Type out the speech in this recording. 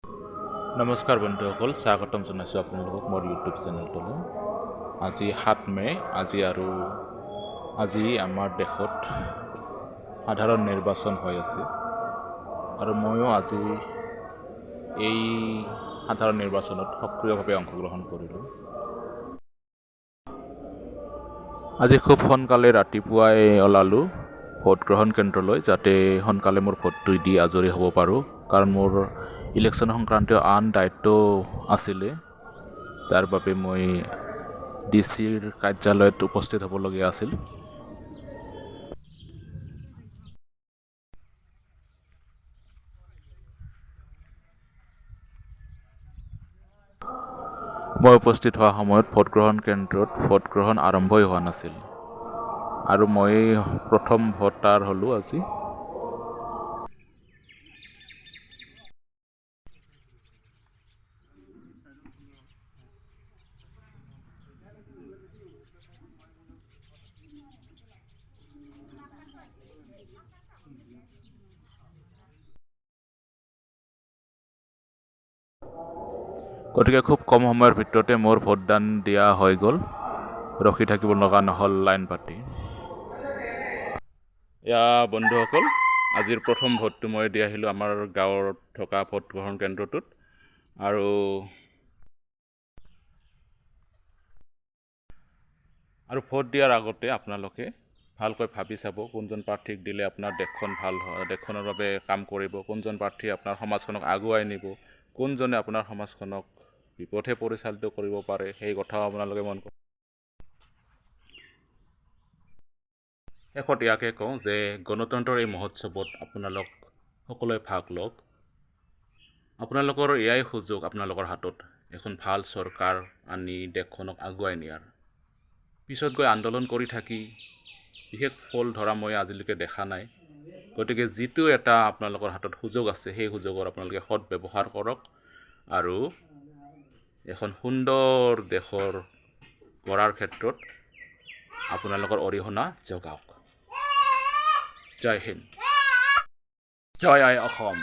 নমস্কাৰ বন্ধুসকল, স্বাগতম জনাইছোঁ আপোনালোকক মোৰ ইউটিউব চেনেলটোলৈ। আজি 7 মে, আজি আমাৰ দেশত সাধাৰণ নিৰ্বাচন হৈ আছে আৰু ময়ো আজি এই সাধাৰণ নিৰ্বাচনত সক্ৰিয়ভাৱে অংশগ্ৰহণ কৰিলোঁ। আজি খুব সোনকালে ৰাতিপুৱাই ওলালোঁ ভোটগ্ৰহণ কেন্দ্ৰলৈ, যাতে সোনকালে মোৰ ভোটটো দি আজৰি হ'ব পাৰোঁ, কাৰণ মোৰ ইলেকশ্যন সংক্ৰান্তীয় আন দায়িত্ব আছিলে, যাৰ বাবে মই ডিচিৰ কাৰ্যালয়ত উপস্থিত হ'বলগীয়া আছিল। মই উপস্থিত হোৱা সময়ত ভোটগ্ৰহণ কেন্দ্ৰত ভোটগ্ৰহণ আৰম্ভই হোৱা নাছিল আৰু মই প্ৰথম ভোটাৰ হ'লোঁ আজি। গতিকে খুব কম সময়ৰ ভিতৰতে মোৰ ভোটদান দিয়া হৈ গ'ল, ৰখি থাকিব লগা নহ'ল লাইন পাতি। বন্ধুসকল, আজিৰ প্ৰথম ভোটটো মই দি আহিলোঁ আমাৰ গাঁৱত থকা ভোটগ্ৰহণ কেন্দ্ৰটোত। আৰু ভোট দিয়াৰ আগতে আপোনালোকে ভালকৈ ভাবি চাব, কোনজন প্ৰাৰ্থীক দিলে আপোনাৰ দেশখন ভাল হয়, দেশখনৰ বাবে কাম কৰিব, কোনজন প্ৰাৰ্থীয়ে আপোনাৰ সমাজখনক আগুৱাই নিব, কোনজনে আপোনাৰ সমাজখনক বিপথে পৰিচালিত কৰিব পাৰে, সেই কথাও আপোনালোকে মন কৰিব। শেষত ইয়াকে কওঁ যে গণতন্ত্ৰৰ এই মহোৎসৱত আপোনালোক সকলোৱে ভাগ লওক। আপোনালোকৰ এয়াই সুযোগ আপোনালোকৰ হাতত এখন ভাল চৰকাৰ আনি দেশখনক আগুৱাই নিয়াৰ। পিছত গৈ আন্দোলন কৰি থাকি বিশেষ ফল ধৰা মই আজিলৈকে দেখা নাই। গতিকে যিটো এটা আপোনালোকৰ হাতত সুযোগ আছে, সেই সুযোগৰ আপোনালোকে সৎ ব্যৱহাৰ কৰক আৰু এখন সুন্দৰ দেশৰ গঢ়াৰ ক্ষেত্ৰত আপোনালোকৰ অৰিহণা যোগাওক। জয় হিন্দ, জয় আই অসম।